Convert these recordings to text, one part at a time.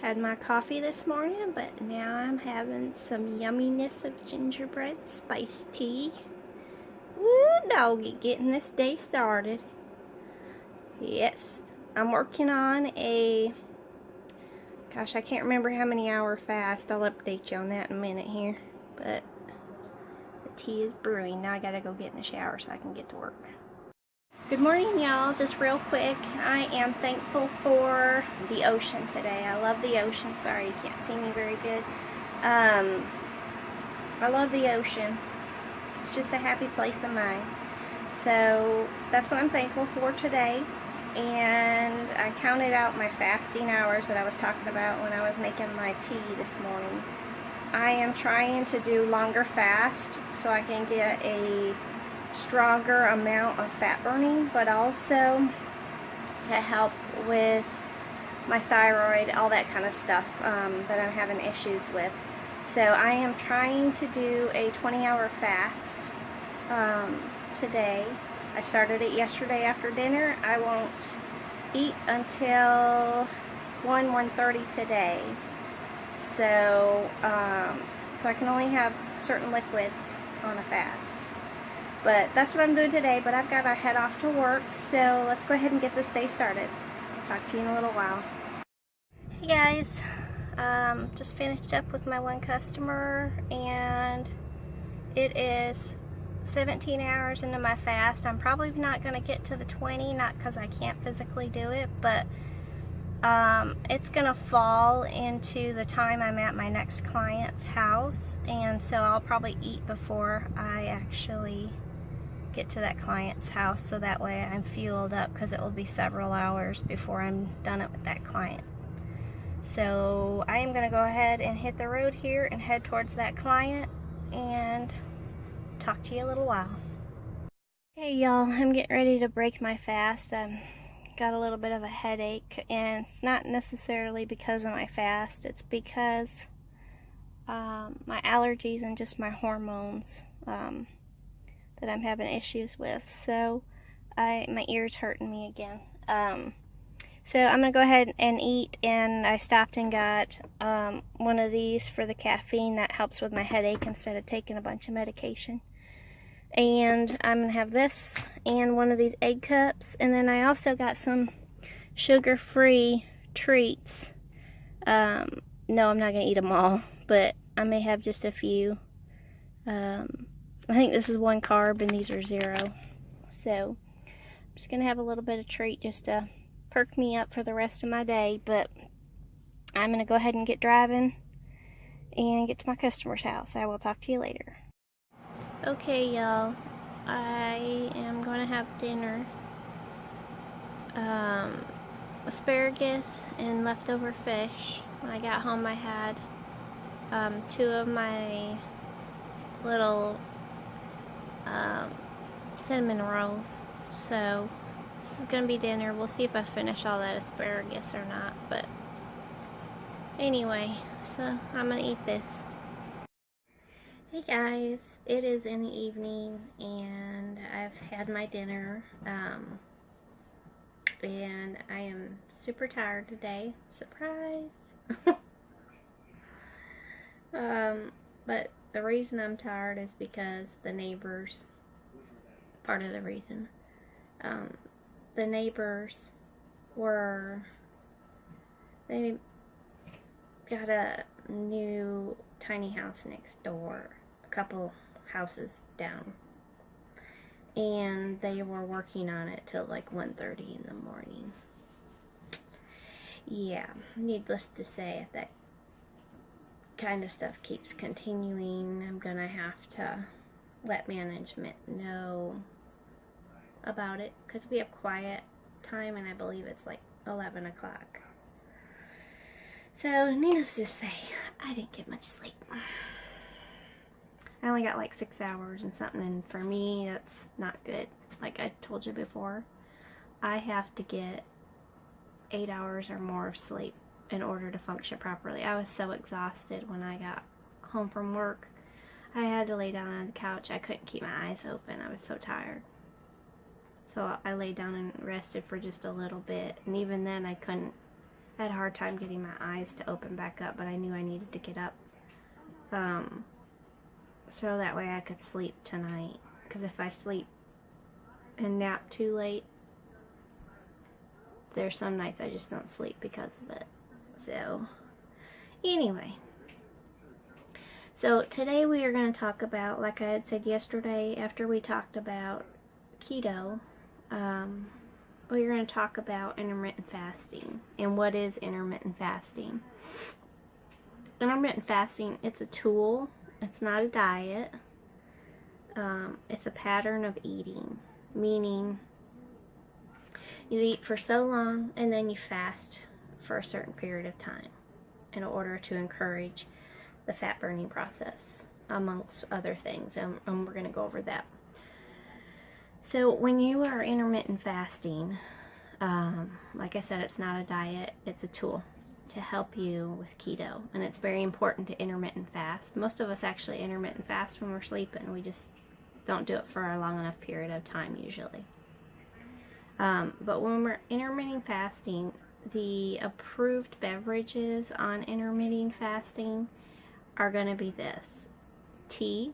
Had my coffee this morning, but now I'm having some yumminess of gingerbread spiced tea. Woo, doggy, getting this day started. Yes, I'm working on gosh, I can't remember how many hour fast. I'll update you on that in a minute here. But the tea is brewing. Now I gotta go get in the shower so I can get to work. Good morning, y'all. Just real quick, I am thankful for the ocean today. I love the ocean. Sorry, you can't see me very good. I love the ocean. It's just a happy place of mine. So that's what I'm thankful for today. And I counted out my fasting hours that I was talking about when I was making my tea this morning. I am trying to do longer fast so I can get a stronger amount of fat burning, but also to help with my thyroid, all that kind of stuff that I'm having issues with. So I am trying to do a 20-hour fast today. I started it yesterday after dinner. I won't eat until 1:30 today. So so I can only have certain liquids on a fast. But that's what I'm doing today, but I've got to head off to work, so let's go ahead and get this day started. Talk to you in a little while. Hey guys, just finished up with my one customer, and it is 17 hours into my fast. I'm probably not going to get to the 20, not because I can't physically do it, but it's going to fall into the time I'm at my next client's house, and so I'll probably eat before I actually get to that client's house, so that way I'm fueled up, because it will be several hours before I'm done it with that client. So I am going to go ahead and hit the road here and head towards that client and talk to you a little while. Hey y'all, I'm getting ready to break my fast. I've got a little bit of a headache, and it's not necessarily because of my fast. It's because my allergies and just my hormones that I'm having issues with. So my ear's hurting me again. So I'm gonna go ahead and eat, and I stopped and got one of these for the caffeine that helps with my headache instead of taking a bunch of medication. And I'm gonna have this and one of these egg cups, and then I also got some sugar-free treats. No, I'm not gonna eat them all, but I may have just a few. I think this is 1 carb and these are 0. So I'm just gonna have a little bit of treat just to perk me up for the rest of my day. But I'm gonna go ahead and get driving and get to my customer's house. I will talk to you later. Okay, y'all, I am gonna have dinner. Asparagus and leftover fish. When I got home, I had 2 of my little cinnamon rolls. So this is gonna be dinner. We'll see if I finish all that asparagus or not, but anyway, so I'm gonna eat this. Hey guys, it is in the evening and I've had my dinner, and I am super tired today. Surprise! But the reason I'm tired is because the neighbors, part of the reason, the neighbors they got a new tiny house next door, a couple houses down, and they were working on it till like 1:30 in the morning. Yeah, needless to say, if that kind of stuff keeps continuing, I'm gonna have to let management know about it, because we have quiet time and I believe it's like 11 o'clock. So needless to say, I didn't get much sleep. I only got like 6 hours and something, and for me that's not good. Like I told you before, I have to get 8 hours or more of sleep in order to function properly. I was so exhausted when I got home from work. I had to lay down on the couch. I couldn't keep my eyes open. I was so tired. So I laid down and rested for just a little bit, and even then I couldn't I had a hard time getting my eyes to open back up, but I knew I needed to get up. So that way I could sleep tonight. Because if I sleep and nap too late, there's some nights I just don't sleep because of it. So, anyway. So, today we are going to talk about, like I had said yesterday after we talked about keto, we're going to talk about intermittent fasting. And what is intermittent fasting? Intermittent fasting, it's a tool. It's not a diet. It's a pattern of eating. Meaning, you eat for so long and then you fast for a certain period of time in order to encourage the fat burning process, amongst other things. And we're going to go over that. So when you are intermittent fasting, like I said, it's not a diet, it's a tool to help you with keto. And it's very important to intermittent fast. Most of us actually intermittent fast when we're sleeping. We just don't do it for a long enough period of time usually. But when we're intermittent fasting, the approved beverages on intermittent fasting are going to be this: tea,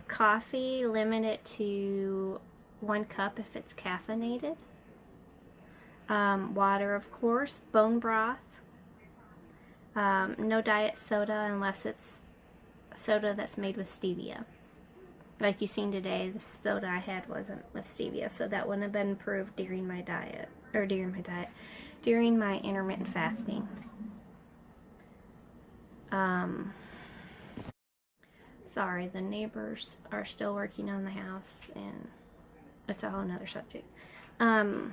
coffee, limit it to 1 cup if it's caffeinated, water, of course, bone broth, no diet soda unless it's soda that's made with stevia. Like you've seen today, the soda I had wasn't with stevia, so that wouldn't have been approved during my diet, during my intermittent fasting. Sorry, the neighbors are still working on the house, and it's a whole nother subject. So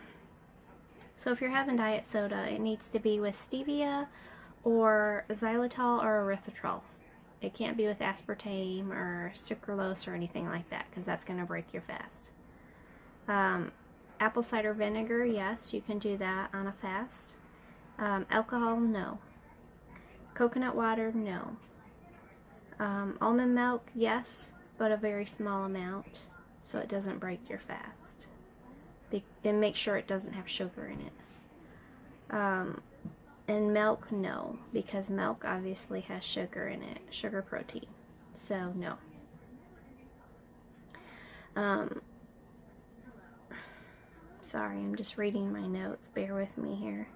if you're having diet soda, it needs to be with stevia or xylitol or erythritol. It can't be with aspartame or sucralose or anything like that, because that's going to break your fast. Apple cider vinegar, yes, you can do that on a fast. Alcohol, no. Coconut water, no. Almond milk, yes, but a very small amount, so it doesn't break your fast. And make sure it doesn't have sugar in it. And milk, no, because milk obviously has sugar in it, sugar protein, so no. Sorry, I'm just reading my notes, bear with me here.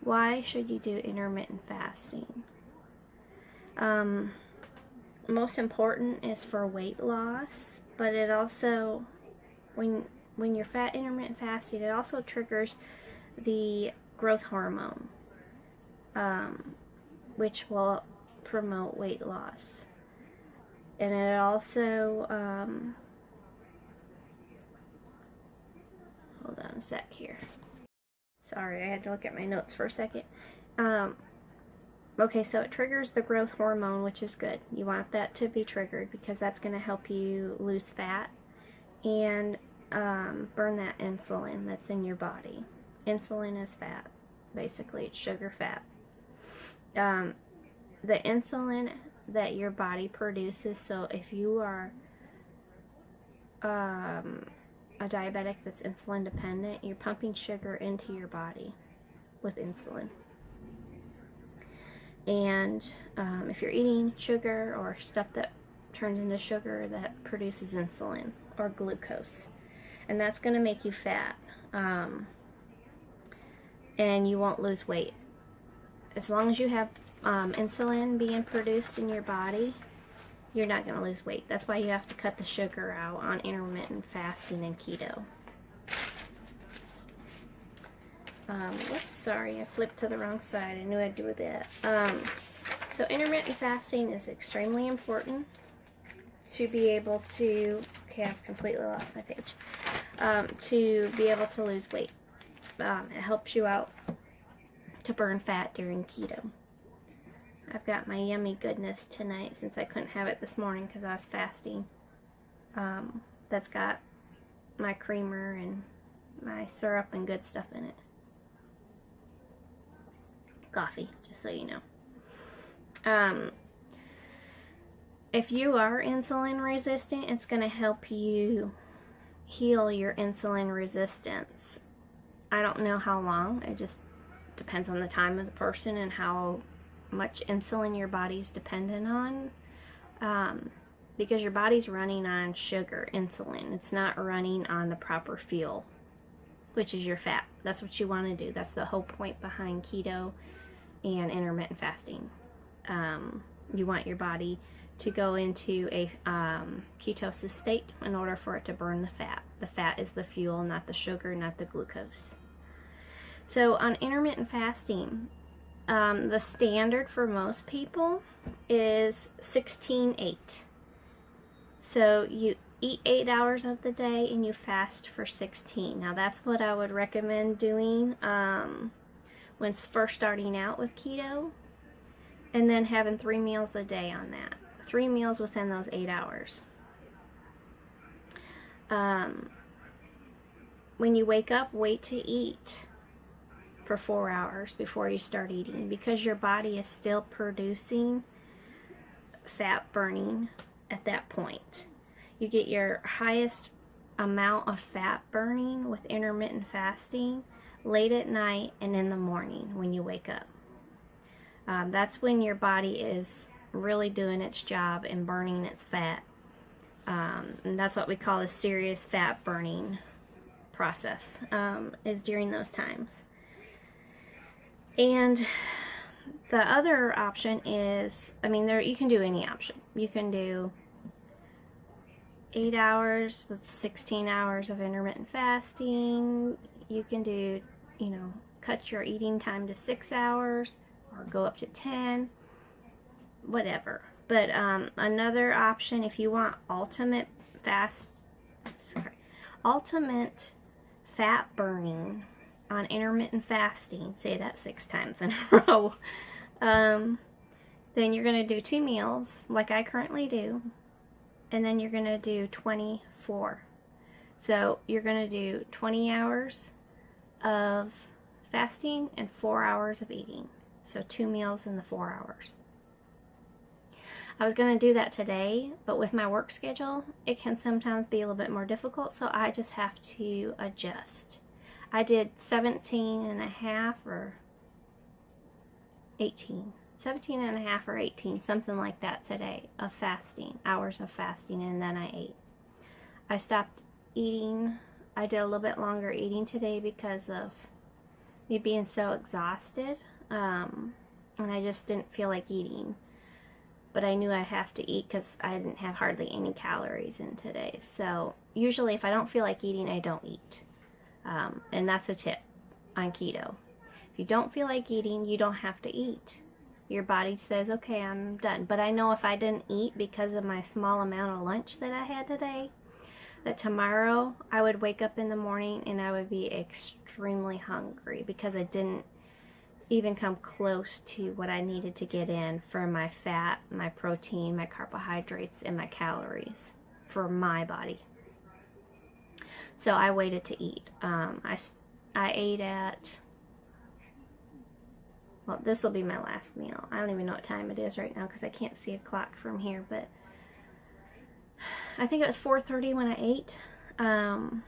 Why should you do intermittent fasting? Most important is for weight loss, but it also, when you're intermittent fasting, it also triggers the growth hormone, which will promote weight loss. And it also, hold on a sec here. Sorry, I had to look at my notes for a second. Okay, so it triggers the growth hormone, which is good. You want that to be triggered because that's going to help you lose fat and burn that insulin that's in your body. Insulin is fat. Basically, it's sugar fat. The insulin that your body produces, so if you are a diabetic that's insulin dependent, you're pumping sugar into your body with insulin. And if you're eating sugar or stuff that turns into sugar, that produces insulin or glucose. And that's going to make you fat. And you won't lose weight. As long as you have insulin being produced in your body, you're not going to lose weight. That's why you have to cut the sugar out on intermittent fasting and keto. Whoops, sorry, I flipped to the wrong side. I knew I'd do that. So intermittent fasting is extremely important to be able to, okay, I've completely lost my page, to be able to lose weight. It helps you out to burn fat during keto. I've got my yummy goodness tonight since I couldn't have it this morning because I was fasting. That's got my creamer and my syrup and good stuff in it. Coffee, just so you know. If you are insulin resistant, it's going to help you heal your insulin resistance. I don't know how long. It just depends on the time of the person and how much insulin your body's dependent on. Because your body's running on sugar, insulin. It's not running on the proper fuel, which is your fat. That's what you want to do. That's the whole point behind keto and intermittent fasting. You want your body to go into a ketosis state in order for it to burn the fat. The fat is the fuel, not the sugar, not the glucose. So on intermittent fasting, the standard for most people is 16-8. So you eat 8 hours of the day and you fast for 16. Now that's what I would recommend doing when first starting out with keto, and then having 3 meals a day on that. 3 meals within those 8 hours. When you wake up, wait to eat for 4 hours before you start eating, because your body is still producing fat burning at that point. You get your highest amount of fat burning with intermittent fasting late at night and in the morning when you wake up. That's when your body is really doing its job and burning its fat. And that's what we call a serious fat burning process, is during those times. And the other option is, you can do any option. You can do 8 hours with 16 hours of intermittent fasting. You can do, cut your eating time to 6 hours or go up to 10, whatever. But another option, if you want ultimate fat burning on intermittent fasting, say that 6 times in a row, then you're going to do 2 meals like I currently do, and then you're going to do 24. So you're going to do 20 hours of fasting and 4 hours of eating. So 2 meals in the 4 hours. I was going to do that today, but with my work schedule, it can sometimes be a little bit more difficult, so I just have to adjust. I did 17 and a half or 18. 17 and a half or 18, something like that today, of fasting, hours of fasting, and then I ate. I stopped eating. I did a little bit longer eating today because of me being so exhausted, and I just didn't feel like eating. But I knew I have to eat because I didn't have hardly any calories in today. So usually if I don't feel like eating, I don't eat. And that's a tip on keto. If you don't feel like eating, you don't have to eat. Your body says, okay, I'm done. But I know if I didn't eat because of my small amount of lunch that I had today, that tomorrow I would wake up in the morning and I would be extremely hungry because I didn't even come close to what I needed to get in for my fat, my protein, my carbohydrates, and my calories for my body. So I waited to eat. I ate at, well, this will be my last meal. I don't even know what time it is right now because I can't see a clock from here, but I think it was 4:30 when I ate. And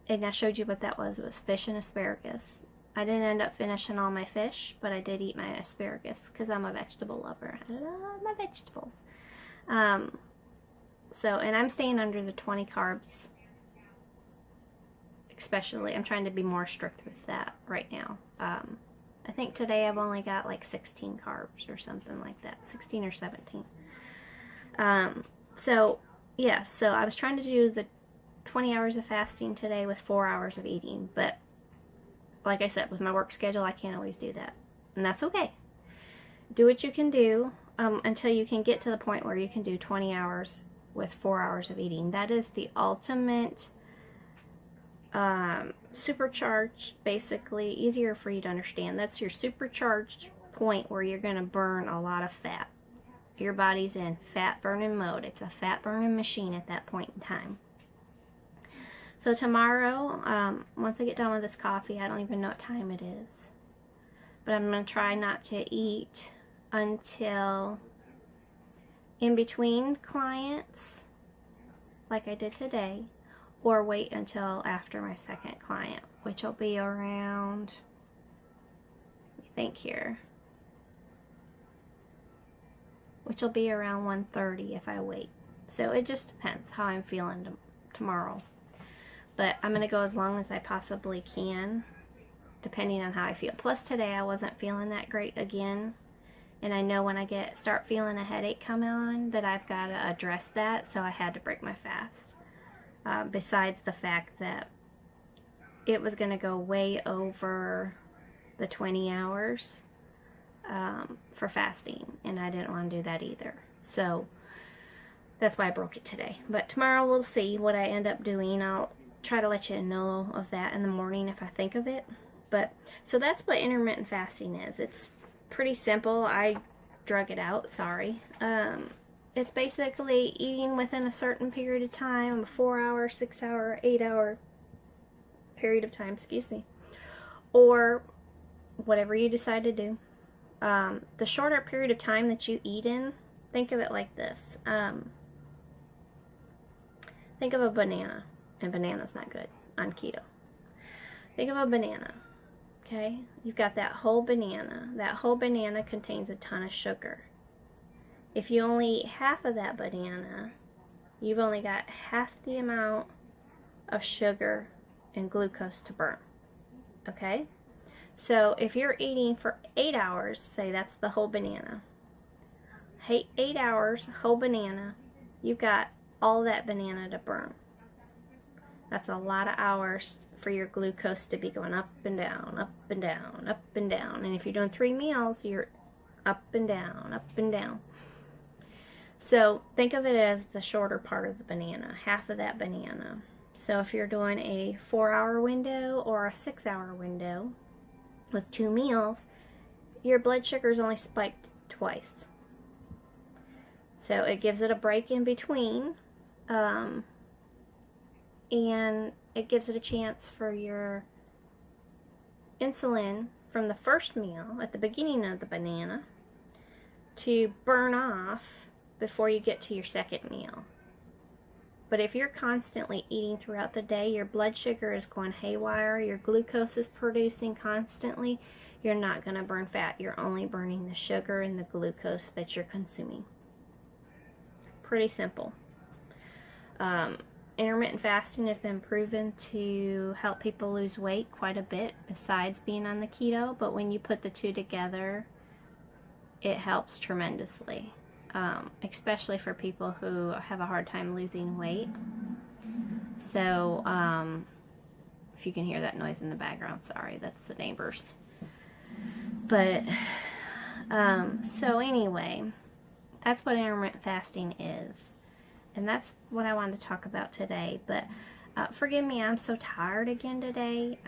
I showed you what that was. It was fish and asparagus. I didn't end up finishing all my fish, but I did eat my asparagus because I'm a vegetable lover. I love my vegetables. And I'm staying under the 20 carbs. Especially, I'm trying to be more strict with that right now. I think today I've only got like 16 carbs or something like that. 16 or 17. So I was trying to do the 20 hours of fasting today with 4 hours of eating. But like I said, with my work schedule, I can't always do that. And that's okay. Do what you can do until you can get to the point where you can do 20 hours with 4 hours of eating. That is the ultimate supercharged, basically, easier for you to understand. That's your supercharged point where you're going to burn a lot of fat. Your body's in fat burning mode. It's a fat burning machine at that point in time. So tomorrow, once I get done with this coffee, I don't even know what time it is, but I'm going to try not to eat until in between clients, like I did today, or wait until after my second client, which will be around, let me think here, which will be around 1:30 if I wait. So it just depends how I'm feeling tomorrow. But I'm going to go as long as I possibly can, depending on how I feel. Plus today I wasn't feeling that great again. And I know when I start feeling a headache come on that I've got to address that, so I had to break my fast. Besides the fact that it was going to go way over the 20 hours for fasting, and I didn't want to do that either. So that's why I broke it today. But tomorrow we'll see what I end up doing. I'll try to let you know of that in the morning if I think of it. But so that's what intermittent fasting is. It's pretty simple. I drug it out, sorry. It's basically eating within a certain period of time, a 4-hour, 6-hour, 8-hour period of time, excuse me, or whatever you decide to do. The shorter period of time that you eat in, think of it like this. Think of a banana, and banana's not good on keto. Think of a banana. Okay, you've got that whole banana. That whole banana contains a ton of sugar. If you only eat half of that banana, you've only got half the amount of sugar and glucose to burn. Okay? So if you're eating for 8 hours, say that's the whole banana. 8 hours, whole banana, you've got all that banana to burn. That's a lot of hours for your glucose to be going up and down, up and down, up and down. And if you're doing 3 meals, you're up and down, up and down. So think of it as the shorter part of the banana, half of that banana. So if you're doing a 4-hour window or a 6-hour window with 2 meals, your blood sugar is only spiked twice. So it gives it a break in between. And it gives it a chance for your insulin from the first meal at the beginning of the banana to burn off before you get to your second meal. But if you're constantly eating throughout the day, your blood sugar is going haywire, your glucose is producing constantly, you're not going to burn fat. You're only burning the sugar and the glucose that you're consuming. Pretty simple. Intermittent fasting has been proven to help people lose weight quite a bit besides being on the keto, but when you put the two together, it helps tremendously, especially for people who have a hard time losing weight. So, if you can hear that noise in the background, sorry, that's the neighbors. But, so anyway, that's what intermittent fasting is. And that's what I wanted to talk about today. But forgive me, I'm so tired again today.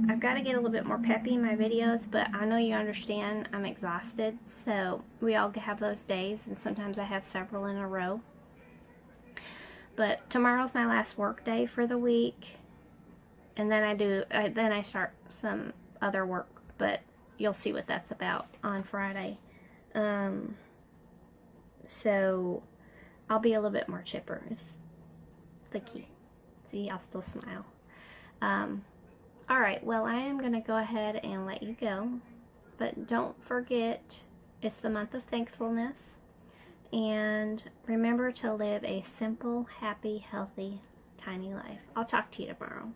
I've got to get a little bit more peppy in my videos, but I know you understand I'm exhausted. So we all have those days, and sometimes I have several in a row. But tomorrow's my last work day for the week, and then I start some other work. But you'll see what that's about on Friday. So I'll be a little bit more chipper. It's the key. See, I'll still smile. Alright, well, I am going to go ahead and let you go. But don't forget, it's the month of thankfulness. And remember to live a simple, happy, healthy, tiny life. I'll talk to you tomorrow.